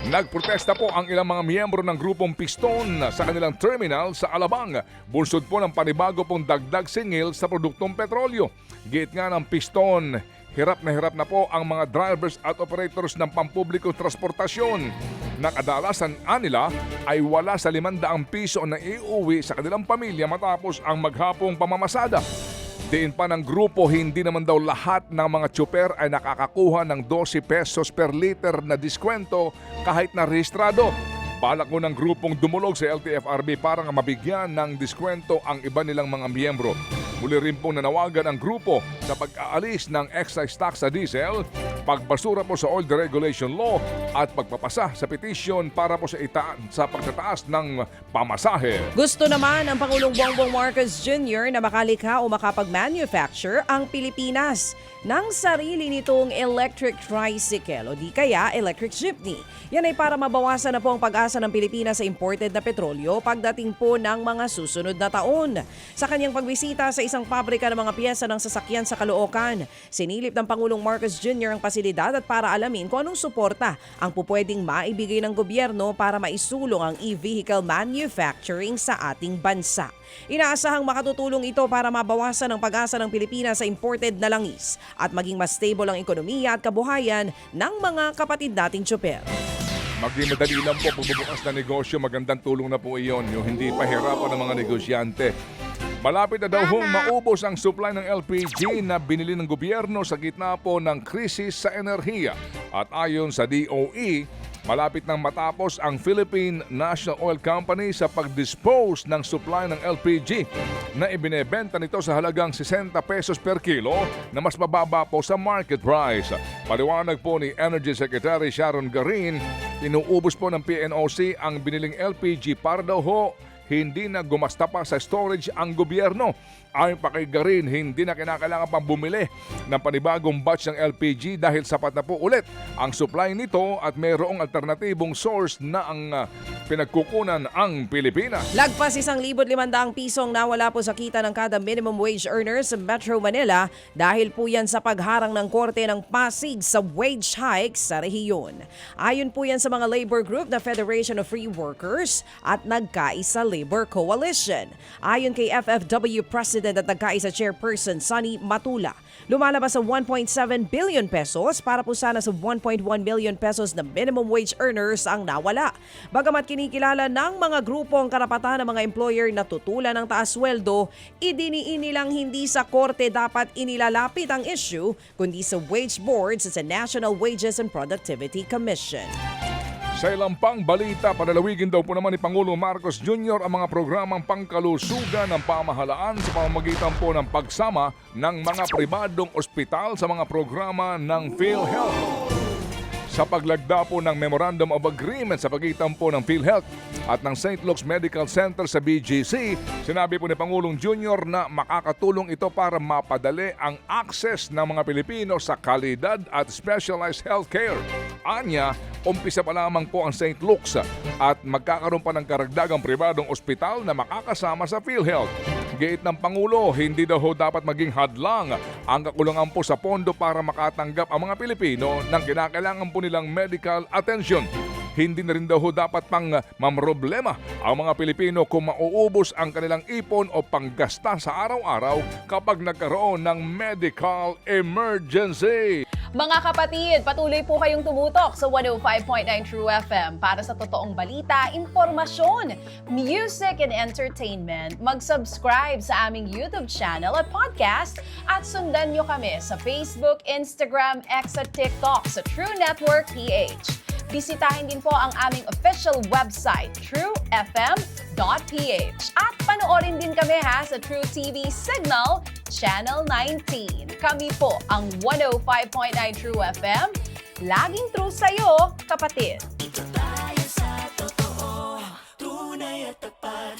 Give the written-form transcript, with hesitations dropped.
Nagprotesta po ang ilang mga miyembro ng grupong Piston sa kanilang terminal sa Alabang. Bunsod po ng panibago pong dagdag singil sa produktong petrolyo. Giit nga ng Piston, hirap na po ang mga drivers at operators ng pampublikong transportasyon. Nakadalasan nila ay wala sa 500 piso na iuwi sa kanilang pamilya matapos ang maghapong pamamasada. Diin pa ng grupo, hindi naman daw lahat ng mga tsuper ay nakakakuha ng 12 pesos per liter na diskwento kahit na rehistrado. Balak mo ng grupong dumulog sa LTFRB para nga mabigyan ng diskwento ang iba nilang mga miyembro. Muli rin pong nanawagan ang grupo sa pag-aalis ng excise tax sa diesel, pagbasura po sa oil deregulation law at pagpapasa sa petisyon para po sa pagtataas ng pamasahe. Gusto naman ng Pangulong Bongbong Marcos Jr. na makalikha o makapag-manufacture ang Pilipinas ng sarili nitong electric tricycle o di kaya electric jeepney. Yan ay para mabawasan na po ang pag-asa ng Pilipinas sa imported na petrolyo pagdating po ng mga susunod na taon. Sa kanyang pagbisita sa isang pabrika ng mga piyesa ng sasakyan sa Caloocan, sinilip ng Pangulong Marcos Jr. ang pasilidad at para alamin kung anong suporta ang pupwedeng maibigay ng gobyerno para maisulong ang e-vehicle manufacturing sa ating bansa. Inaasahang makatutulong ito para mabawasan ang pag-asa ng Pilipinas sa imported na langis at maging mas stable ang ekonomiya at kabuhayan ng mga kapatid nating tsuper. Maging madali lang po pagbubukas na negosyo, magandang tulong na po iyon, yung hindi pahirapan ng mga negosyante. Malapit na daw hong maubos ang supply ng LPG na binili ng gobyerno sa gitna po ng krisis sa enerhiya. At ayon sa DOE, malapit nang matapos ang Philippine National Oil Company sa pag-dispose ng supply ng LPG na ibinebenta nito sa halagang 60 pesos per kilo na mas mababa po sa market price. Paliwanag po ni Energy Secretary Sharon Garin, inuubos po ng PNOC ang biniling LPG para daw ho hindi na gumasta pa sa storage ang gobyerno. Ayon pa kay Garin, hindi na kinakailangan pang bumili ng panibagong batch ng LPG dahil sapat na po ulit ang supply nito at mayroong alternatibong source na ang pinagkukunan ang Pilipinas. Lagpas 1,500 pisong nawala po sa kita ng kada minimum wage earners sa Metro Manila dahil po yan sa pagharang ng Korte ng Pasig sa wage hike sa rehiyon. Ayon po yan sa mga labor group na Federation of Free Workers at Nagkaisa Labor Coalition. Ayon kay FFW President at Nagkaisa Chairperson Sunny Matula, lumalabas sa 1.7 billion pesos para po sana sa 1.1 billion pesos na minimum wage earners ang nawala. Bagamat kinikilala ng mga grupo ang karapatan ng mga employer na tutulan ng taas sweldo, idiniin nilang hindi sa korte dapat inilalapit ang issue kundi sa wage boards at sa National Wages and Productivity Commission. Sa ilang pang balita, panalawigin daw po naman ni Pangulong Marcos Jr. ang mga programang pangkalusugan ng pamahalaan sa pamamagitan po ng pagsama ng mga pribadong ospital sa mga programa ng PhilHealth. Sa paglagda po ng Memorandum of Agreement sa pagitan po ng PhilHealth at ng St. Luke's Medical Center sa BGC, sinabi po ni Pangulong Jr. na makakatulong ito para mapadali ang access ng mga Pilipino sa kalidad at specialized healthcare. Anya, umpisa pa lamang po ang St. Luke's at magkakaroon pa ng karagdagang pribadong ospital na makakasama sa PhilHealth. Giit ng Pangulo, hindi daw dapat maging hadlang ang kakulangan po sa pondo para makatanggap ang mga Pilipino ng kinakailangan po nilang medical attention. Hindi na rin daw dapat pang mamroblema ang mga Pilipino kung mauubos ang kanilang ipon o panggasta sa araw-araw kapag nagkaroon ng medical emergency. Mga kapatid, patuloy po kayong tumutok sa 105.9 True FM para sa totoong balita, informasyon, music and entertainment. Mag-subscribe sa aming YouTube channel at podcast at sundan nyo kami sa Facebook, Instagram, X at TikTok sa True Network PH. Bisitahin din po ang aming official website, truefm.ph. At panoorin din kami sa True TV Signal, Channel 19. Kami po ang 105.9 True FM. Laging true sa'yo, kapatid.